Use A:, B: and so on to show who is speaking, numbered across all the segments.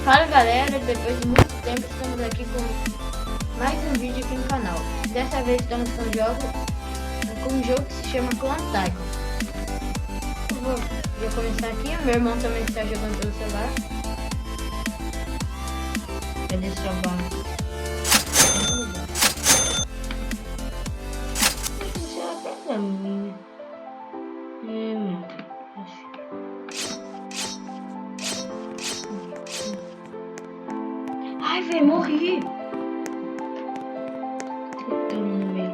A: Fala galera, depois de muito tempo estamos aqui com mais um vídeo aqui no canal. Dessa vez estamos com um jogo que se chama Clan Tycoon. Eu vou já começar aqui, meu irmão também está jogando pelo celular. Cadê esse trabalho? Isso é até pra mim. Meu Deus. Ai, velho, morri! Tritando no meio.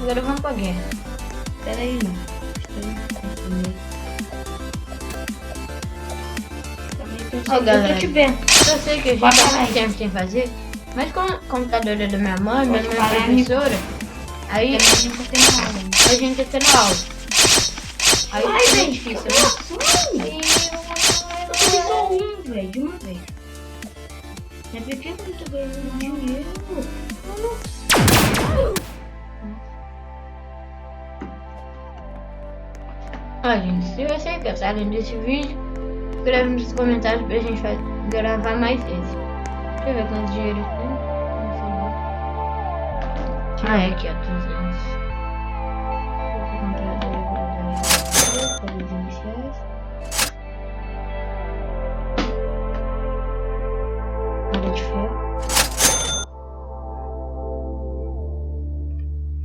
A: Agora vamos pra guerra. Pera aí, não. Ó, galera, eu sei que a gente tá mais tempo sem fazer, mas como o computador é da minha mãe, minha mãe é professora, aí a gente tá tendo aula. Aí é difícil, né?
B: Eu fiz só um, velho, de uma vez. É porque eu não tô ganhando dinheiro.
A: Ó, gente, se você gostarem desse vídeo, escreve nos comentários pra gente gravar mais esse. Deixa eu ver quanto dinheiro tem. Ah, é aqui, ó, 200. Vou comprar dois iniciais. Nada de ferro.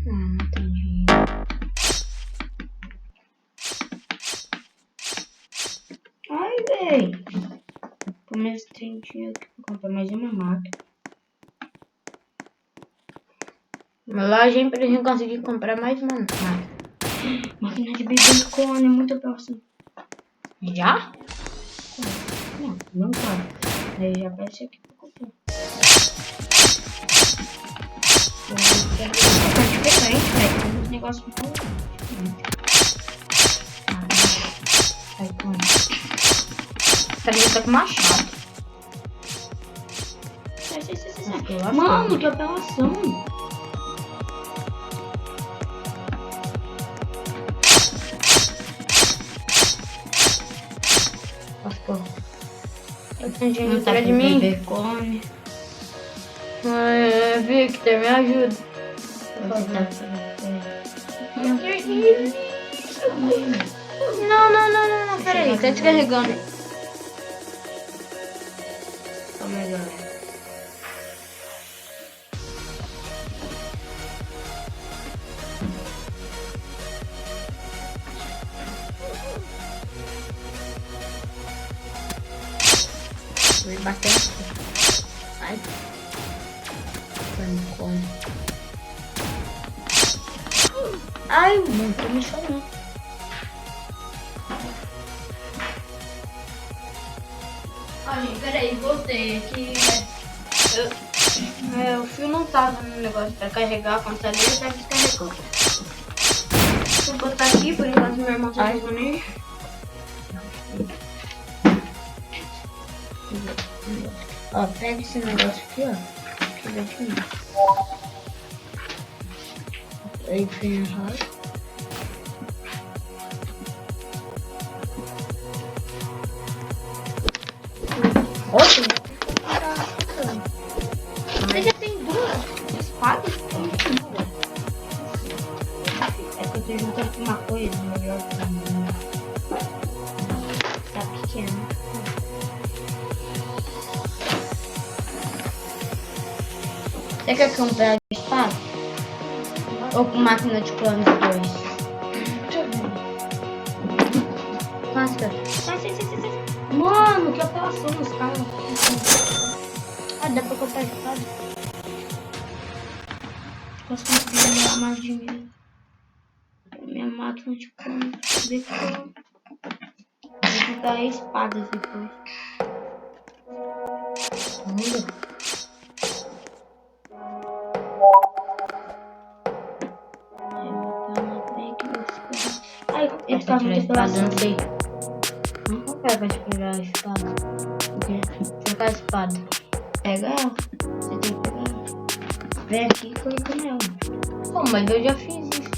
A: Não tem dinheiro.
B: Ai, velho. Pelo menos tem dinheiro aqui pra comprar mais uma máquina.
A: Uma loja pra gente conseguir comprar mais uma máquina.
B: Máquina de Bitcoin é muito próximo.
A: Já?
B: Não tá. Aí já aparece aqui pra comprar. É diferente, velho. Tem uns negócios muito diferentes.
A: Sai com tá com machado.
B: Sai. Mano, que apelação.
A: Eu tenho dinheiro atrás de mim.
B: Come.
A: Victor, me ajuda. Não, peraí, tá descarregando.
B: Calma aí, galera.
A: Vou bater aqui. Ai. Come. Ai, não tô me chamando. Olha, peraí, voltei aqui. O fio não tava no negócio pra carregar, quando tá ali, tá descarregando. Vou botar aqui, por enquanto meu irmão tá jogando aí. Ó, pega esse negócio aqui, ó. Que vai de mim. Aí tem a roda. Oxe! Você já tem duas espadas?
B: É que eu tô juntando com uma coisa melhor pra mim. Tá pequeno.
A: Você quer comprar espada? Ou com máquina de clones 2? Nossa,
B: Sai. Mano, que apelação nos caras.
A: dá pra comprar espada?
B: Posso conseguir mais dinheiro. Minha máquina de clones. Vou comprar espadas depois. Ai, ele tá muito apelação.
A: Não sei. Não pega pra pegar a espada. Trocar a espada.
B: Pega ela. Você tem que pegar ela. Vem aqui e clica nela.
A: Pô, mas eu já fiz isso.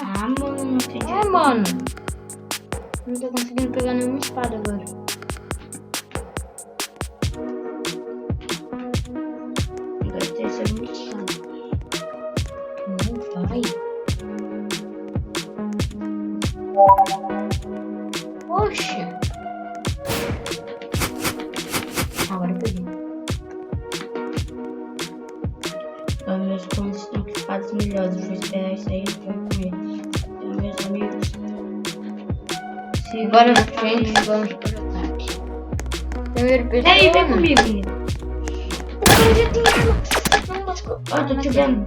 B: Ah, mano, não acredito.
A: É, mano. Não tô conseguindo pegar nenhuma espada agora.
B: Vai ter ser muito chato.
A: Não vai. Poxa. Agora eu peguei.
B: Os meus planos estão equipados melhores. Eu vou esperar isso aí pra comer. Então, meus amigos.
A: Agora, gente, vamos para o ataque. Primeiro pessoa.
B: Ei, vem comigo, menino.
A: Agora já tem arma. Não lascou.
B: Ó, tô te vendo.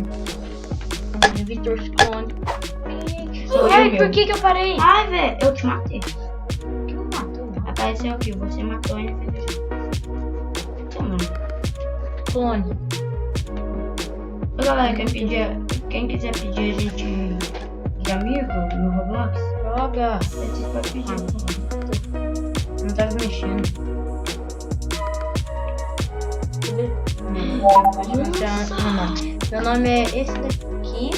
A: Victor esconde.
B: Sou
A: Ai,
B: eu,
A: por que eu parei?
B: Ai, velho, eu te matei.
A: Que não matou, não.
B: Apareceu aqui, você matou ele.
A: Clone.
B: Ô, galera, quem quiser pedir a gente de amigo no Roblox,
A: Joga.
B: você pode pedir.
A: Não tava mexendo. Meu nome é esse daqui.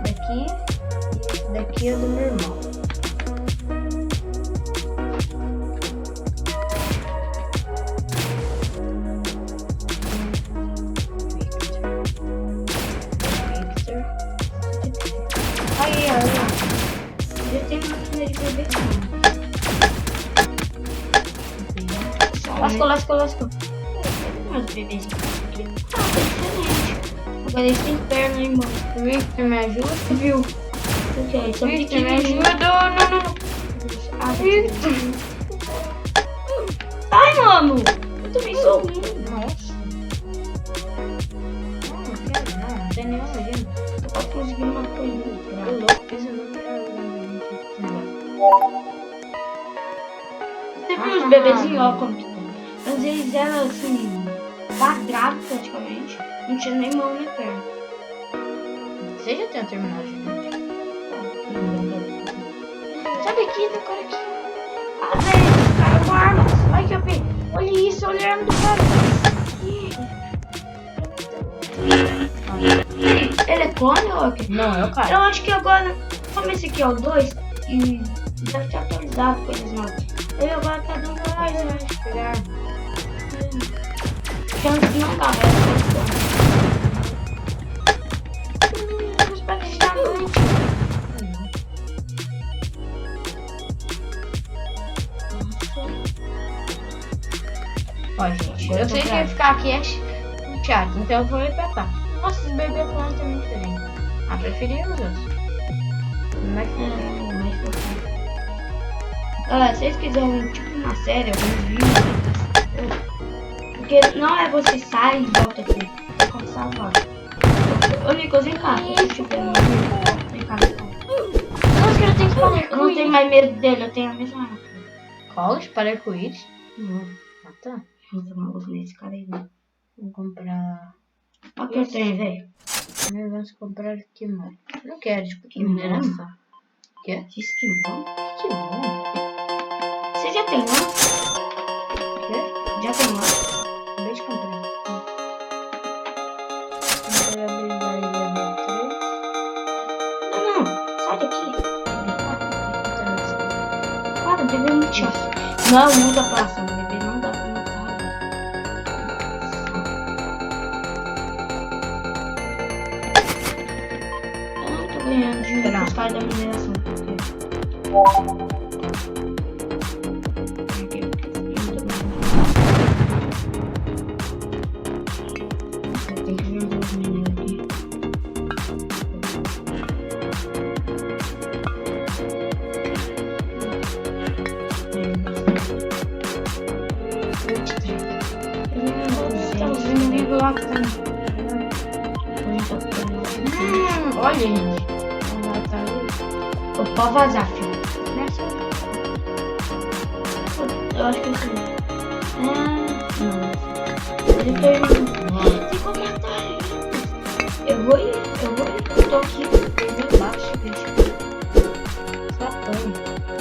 A: E esse daqui é do meu irmão. Aí,
B: Eu tenho uma máquina de bebê. Lascou. Mas o bebezinho aqui. Ah, tá diferente. Agora eles têm perna, irmão.
A: Victor, me ajuda?
B: Viu? O que é isso?
A: Victor, me ajuda? Não.
B: Ah, Victor. Ai, mano. Eu também sou ruim.
A: Nossa. Não quero não. Não tem nenhuma gente.
B: Eu posso conseguir uma coisa.
A: Eu louco, isso não quero.
B: Você viu os bebezinhos, ó, como que tem? Mas eles eram assim, quadrados praticamente. Não tinha nem mão nem perna.
A: Você já tem terminado, gente? Sabe aqui, tem cara aqui.
B: Ah, velho, esse cara com arma.
A: Vai, Capi. Olha isso, olha a arma do cara.
B: Ele é clone ou é o quê?
A: Não, é o cara.
B: Eu acho que agora, como esse aqui é o 2, e deve ter atualizado coisas novas. Ele agora tá dando mais, né?
A: Pegar arma.
B: Porque antes não dava, era
A: Os pais estão muito. Ó, gente, eu sei que vai ficar aqui é chato, então eu vou ir pra cá. Nossa, esse bebê clone tá muito diferente. Ah, preferia os outros. Mas
B: Galera, se vocês quiserem tipo uma série, algum vídeo, porque não é você sai e volta aqui, é como salvar. Ô Nicolas, vem cá, deixa eu te ver. Vem cá.
A: nossa, eu tenho que parar
B: Eu não tenho mais medo dele, eu tenho a mesma arma.
A: Qual? Para com isso?
B: Não,
A: Ah, tá.
B: vou tomar luz nesse cara aí, né?
A: Vou comprar.
B: Olha o que eu tenho, velho.
A: Vamos comprar o que mais? Não quero, tipo,
B: Que merda.
A: Quer?
B: Diz que bom.
A: Que bom.
B: Você já tem lá?
A: Quer?
B: Já tem lá?
A: Acabei de comprar. Comprei a habilidade level 3.
B: Não, sai daqui. Para, o bebê é muito chato. Não usa passa, o bebê não dá pra matar. Eu não tô ganhando dinheiro com os caras da mineração. Tem que vender os mineiros aqui. Estamos vendo o livro lá que tá.
A: Olha, gente.
B: Eu posso vazar, filho. Eu acho que eu sei. Não. Ele terminou. Tem comentário. Eu vou ir. Eu tô aqui. Bem embaixo, bicho. Só põe.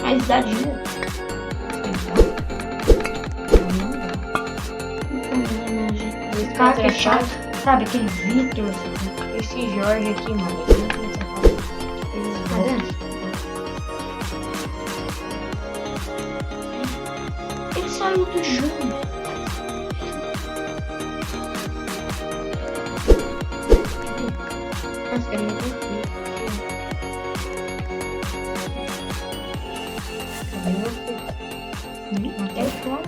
B: Mas dá dinheiro. cara que é chato. Sabe, aquele Victor.
A: Esse Jorge aqui, mano. Tá dentro?
B: Ele saiu do jogo.
A: Nossa, quero muito aqui. Até fora.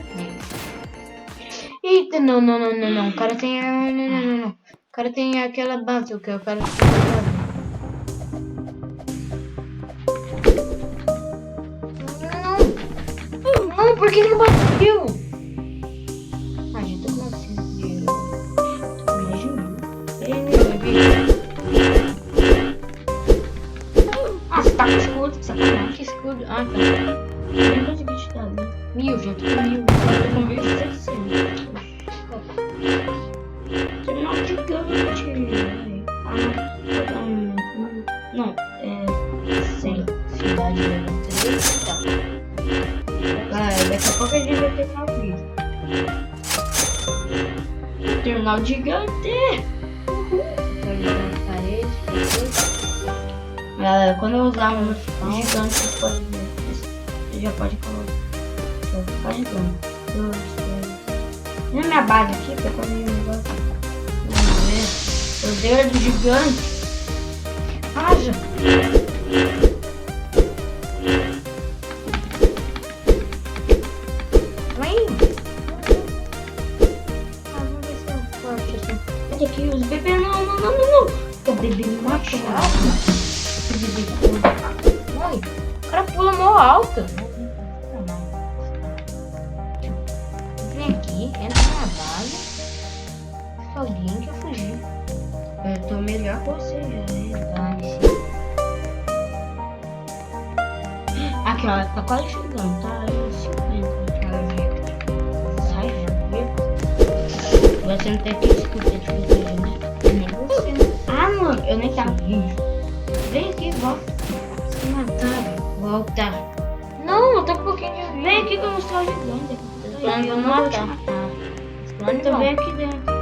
A: Eita, não. O cara tem. Não. O cara tem aquela bazuca. O cara tem. Não, por que ele não bateu? Ah, gente, tô com assim. Me ajuda.
B: Ah, você tá com escudo, sacanagem.
A: Que escudo. Ah, tá.
B: Eu nem consegui te dar, né?
A: 1000, gente. 1000.
B: Eu tô com 1.600. Terminal gigante. Não, é 100.
A: Cidade level 3. Tá.
B: Daqui a pouco a gente vai ter uma vida. Terminal gigante. Galera, quando eu usar um gigante, você pode ver. Você já pode colocar. Tá gigante. 2, 3. Na minha base aqui, que eu comi um negócio. Vamos ver. Poder do gigante. Haja. Olha aqui, os bebês. Não. O bebê me matou. O bebê
A: Oi, o cara pula mó alto. Vem aqui, entra na base. Se alguém quer fugir.
B: Eu tô melhor que você, né?
A: Dane-se.
B: Aqui, ó, tá quase chegando, tá? 50. Sai, você não tem que escutar de fazer, né?
A: Nem você, né?
B: Ah, mano, eu nem tava vindo. Vem aqui, volta. Se matar, volta.
A: Não, eu tô um pouquinho de vida.
B: Vem aqui que eu não sou gigante.
A: Planos
B: Eu
A: vão
B: não vou te
A: matar.
B: matar.
A: Planos
B: Então
A: vão.
B: vem aqui dentro.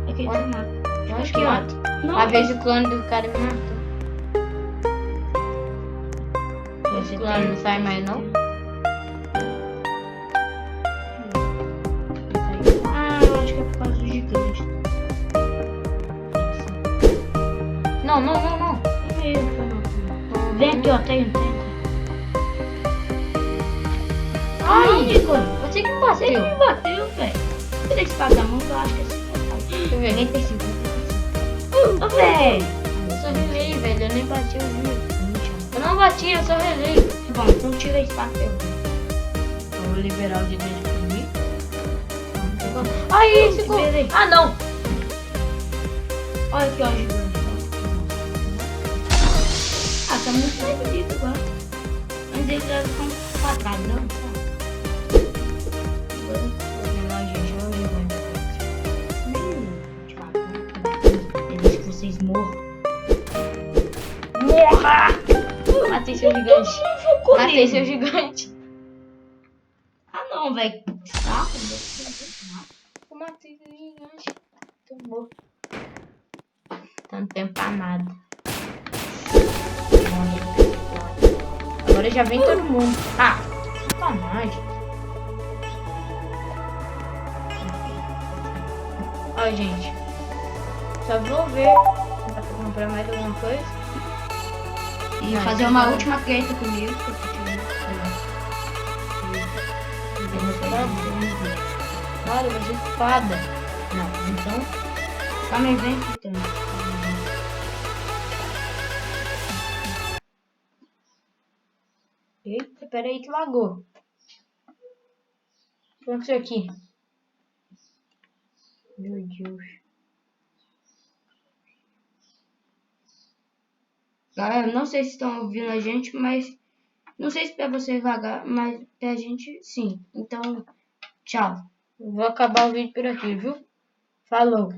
B: Aqui eu te mato.
A: Eu acho
B: Aqui,
A: que
B: ó.
A: mata.
B: Não,
A: Às vezes o clone do cara me matou. Esse clone não sai mais, não?
B: Ah, eu acho que é por causa do gigante.
A: Não.
B: Vem aqui, ó, tem.
A: Ai,
B: Nicole.
A: você que me
B: Você que
A: bateu.
B: me bateu, velho. Você tem que pagar a mão, eu acho que é 50.
A: Deixa eu ver.
B: 95. Ô, velho.
A: Eu só relei, velho. Eu nem bati o vídeo. Eu não bati, eu só relei.
B: Bom, então tira a espada teu.
A: Eu vou liberar o gigante comigo. Ai, ficou.
B: Liberei.
A: Ah, não.
B: Olha aqui, ó, gigante. Ah, tá muito mais bonito agora. Antes ele era tão quadradão, sabe?
A: Agora eu vou lá, gente. Eu vou levar
B: Eu deixo que vocês morram.
A: Morra! Matei seu gigante.
B: Comigo.
A: Matei seu gigante.
B: Ah, não, velho. Saco,
A: Eu matei seu gigante. Tomou. Tá no tempo pra nada. Agora já vem todo mundo. Ah, sacanagem. Ó, gente. Só vou ver pra comprar mais alguma coisa.
B: E
A: Não,
B: fazer
A: isso
B: uma
A: não.
B: última treta comigo. Que eu tô tirando.
A: Olha, mas espada.
B: Não, então. Calma aí, vem aqui também.
A: Eita, peraí que lagou. O que aconteceu aqui? Meu Deus.
B: Galera, não sei se estão ouvindo a gente, mas... Não sei se pra vocês vagar, mas pra gente, sim. Então, tchau.
A: Vou acabar o vídeo por aqui, viu? Falou.